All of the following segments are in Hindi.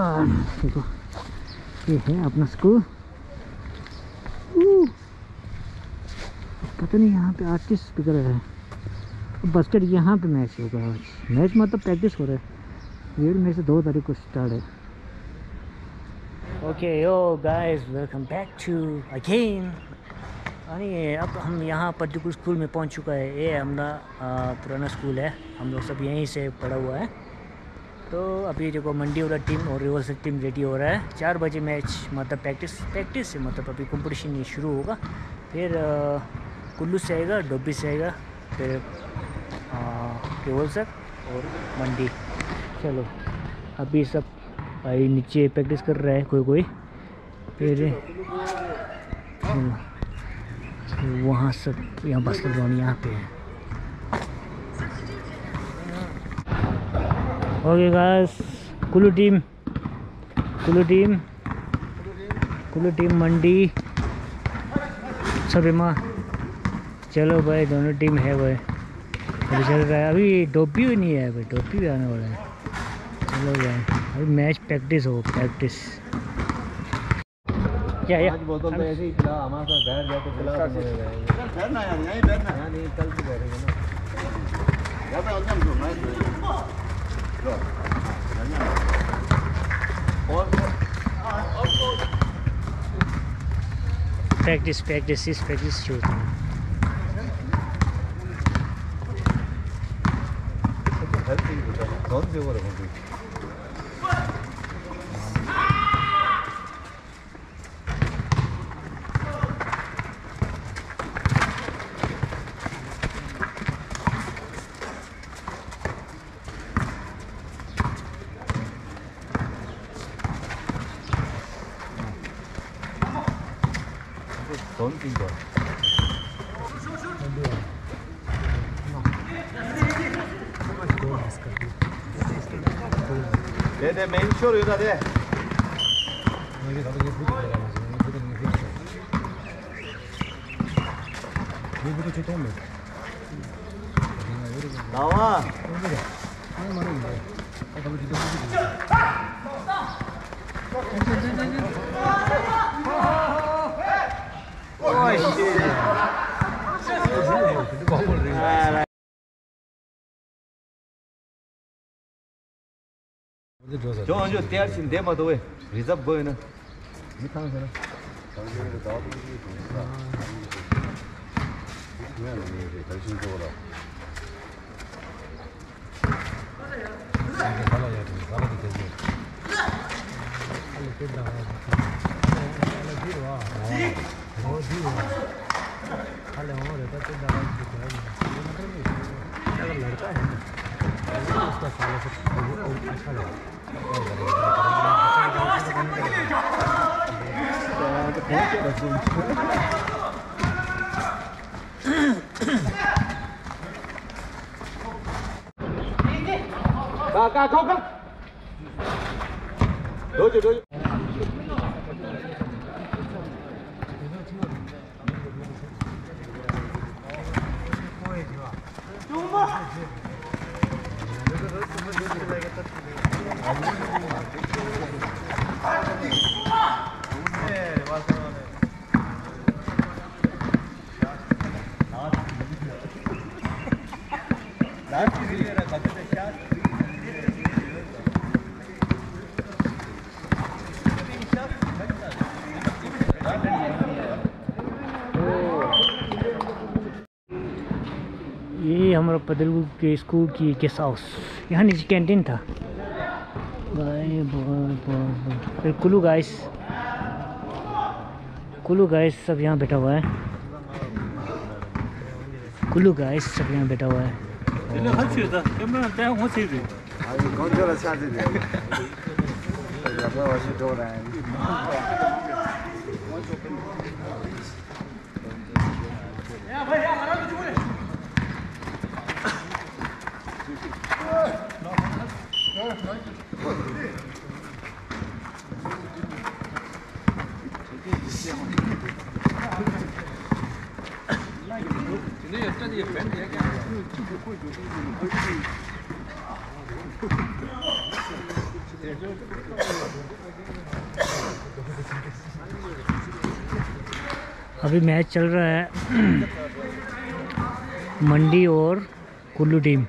गॉड, देखो ये है अपना स्कूल। पता नहीं यहाँ पे आर्टिस्ट स्पीकर है। बास्केट यहाँ पे मैच होगा आज। मैच मतलब प्रैक्टिस हो रहा है। 1 मई से 2 तारीख को स्टार्ट है। Okay yo guys, welcome back to again. अनि अब हम यहाँ पर्टिकुलर स्कूल में पहुँच चुका है। ये हमारा पुराना स्कूल है, हम लोग सब यहीं से पढ़ा हुआ है। तो अभी देखो मंडी वाला टीम और रिवर्सल टीम रेडी हो रहा है। 4 बजे मैच मतलब प्रैक्टिस से मतलब अभी कंपटीशन ये शुरू होगा। फिर कुल्लू से आएगा, डोबी से आएगा, फिर रिवर्सल और मंडी। चलो अभी सब भाई नीचे प्रैक्टिस कर रहा है कोई। फिर वहाँ सब यहाँ बास्केट ग्राउंड यहाँ पे है। ओके गाइस, कुल्लू टीम मंडी सब माँ। चलो भाई दोनों टीम है भाई, अभी चल रहा है। अभी डोबी भी नहीं है भाई, डोबी भी आने वाला है। चलो भाई अभी मैच प्रैक्टिस क्या बोतल तो ऐसे ही पिला, हमारे साथ घर जाके पिला तो मरे रहेंगे। बैठना यार, यहीं बैठना। यहाँ नहीं, कल से बैठेंगे ना। यहाँ पे और क्या मतलब मैच लो। और प्रैक्टिस शुरू। हर चीज़ बता, कौन सी ओवर है? कौन सी बात? दे मेन शोर होता दे। 나와. जो तैयार छिन दे मत ओए, रिजर्व गयो न मिठान छ लड़का है उसका सालों से अच्छा लगा। 가 도저 ये हमारा पदलपुर के स्कूल की गेस्ट हाउस। यहाँ नीचे कैंटीन था भाई। फिर कुल्लू गाइस सब यहाँ बैठा हुआ है। अभी मैच चल रहा है मंडी और Kullu team.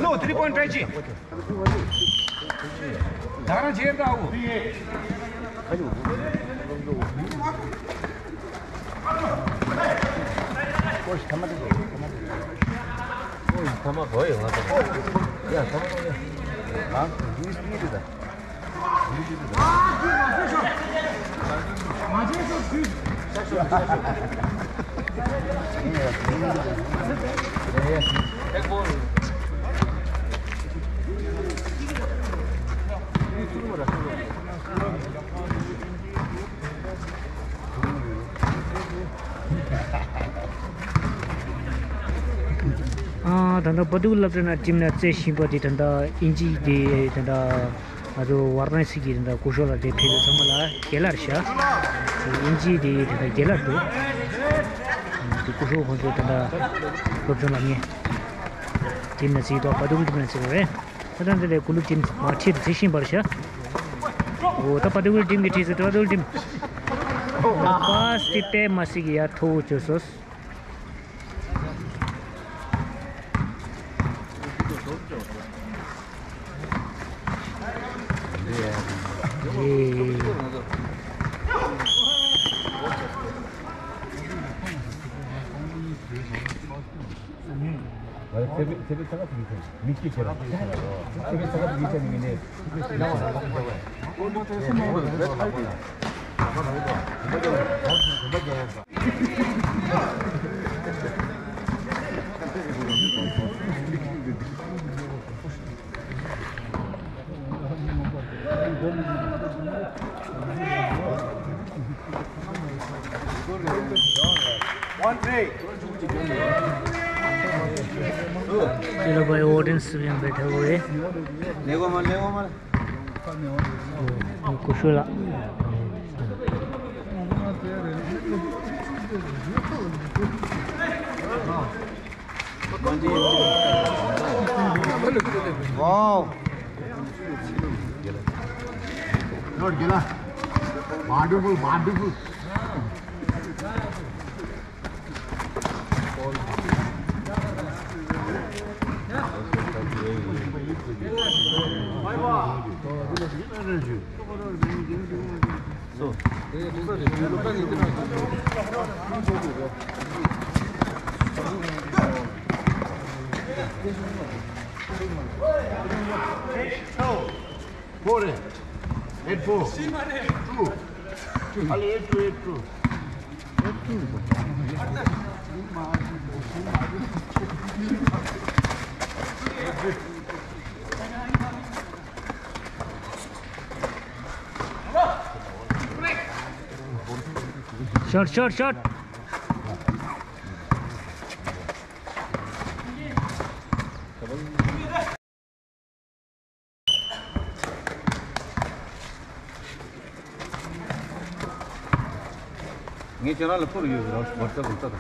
No, 3 point try chi. Dhara chair da wo. Pois, tama de. Pois, tama boy, lá tá. Ya, tama boy. Ah, this speed da. Ek bol. धंदा बदुल लपना टीम ने चे शिपति धंदा इंजी दे धंदा अदो वरना सिगी धंदा कुशल दे फिर समला केलरशा इंजी दे धंदा केलर दो कुशल हो जो धंदा प्रोग्राम में टीम ने सी तो बदुल टीम ने से रे सदन दे कुलु टीम माछी देशी वर्षा वो तो बदुल टीम की थी से तो बदुल टीम पास टिपे मसिगी या थो जोसोस 세배 차가 비슷해. 미끼처럼. 세배 차가 비슷한데. चलो भाई ऑडियंस में बैठे हुए लेगो मार कुशला वाओ नॉट गेला वंडरफुल Four, 8-4. 2. Only 8-2. शॉट ये चला लपो ये WhatsApp बोलता था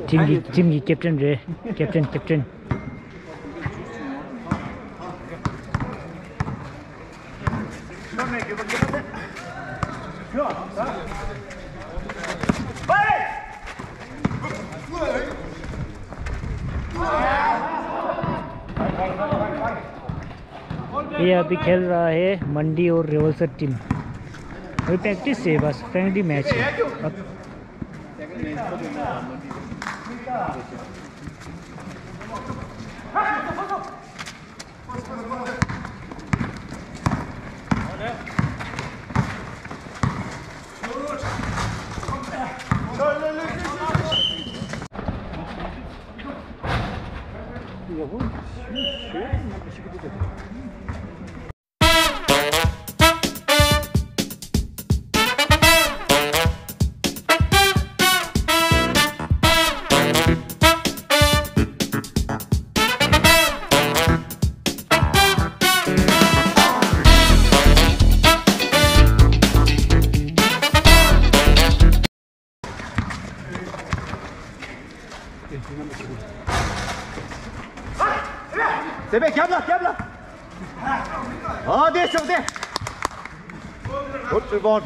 टीम की कैप्टन रे कैप्टन ये अभी खेल रहा है मंडी और रेवलसर टीम। अभी प्रैक्टिस है, बस फ्रेंडली मैच है। अब Sebek gel lan. Hadi şimdi. Gut rebound.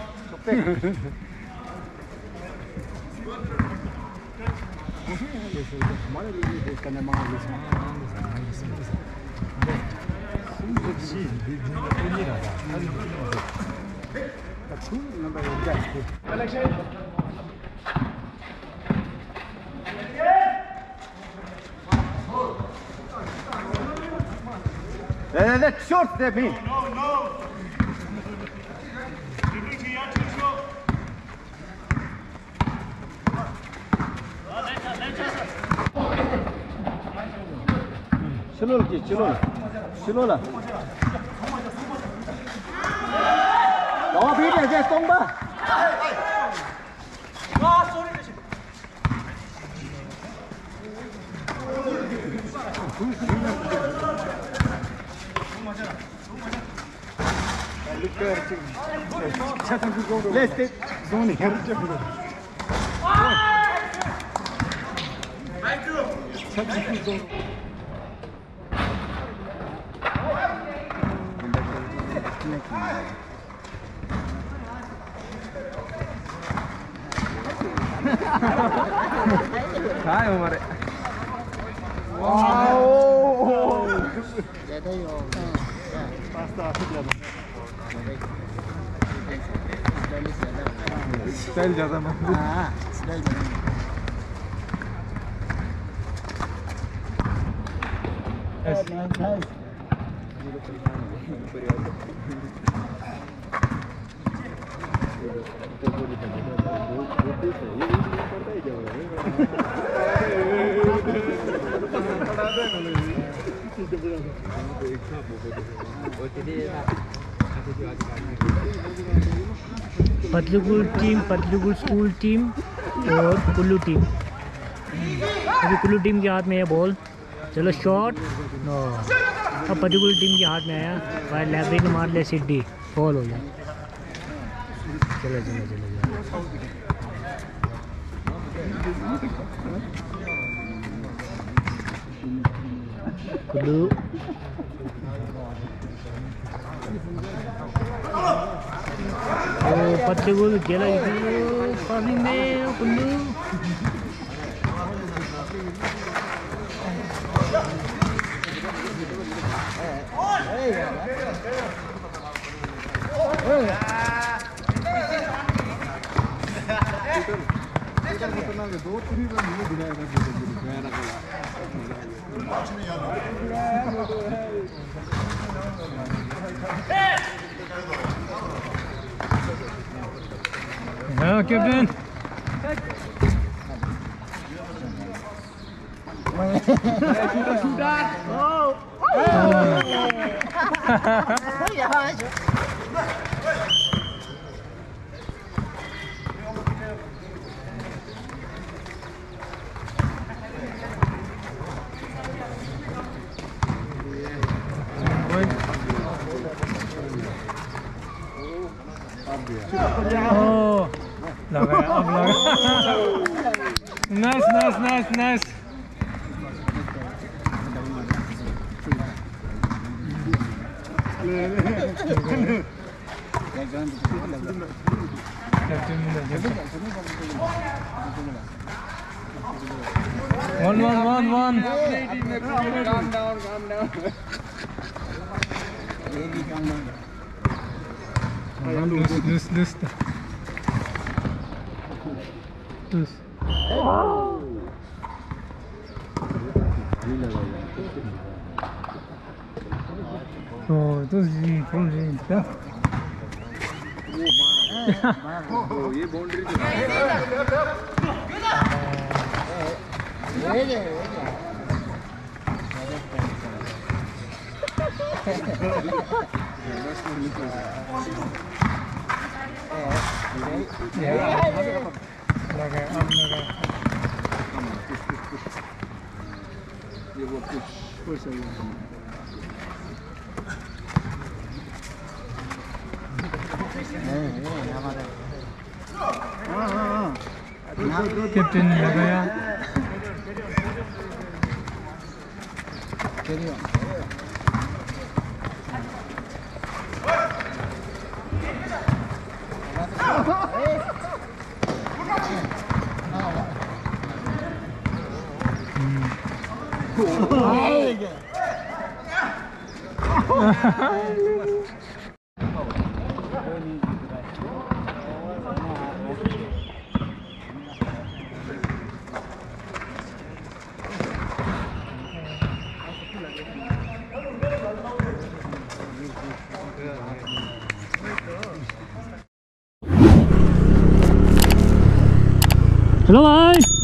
That short there, me. No. Chilo là. Đó biết là ra tung ba. Let's take zone here. Hi, Omar. Wow. Style ज़्यादा ना। हाँ, style ज़्यादा। पतलूगुल स्कूल टीम और कुल्लू टीम। अभी कुल्लू टीम के हाथ में है बॉल। चलो शॉट। नो, अब पतलूगुल टीम के हाथ में आया। भाई लाइब्रेरी ने मार लिया सीढ़ी, फॉल हो गया। चलो कुल्लू पतलूगुल गेला पानी में कुल्लू। हाँ कैप्टन Oh, लगा अब लगा nice nice nice nice one Calm down. Loose. Oh, itu sih boundary itu. Oh, ये बाउंड्री ये वो push कैप्टन ने लगाया चलो भाई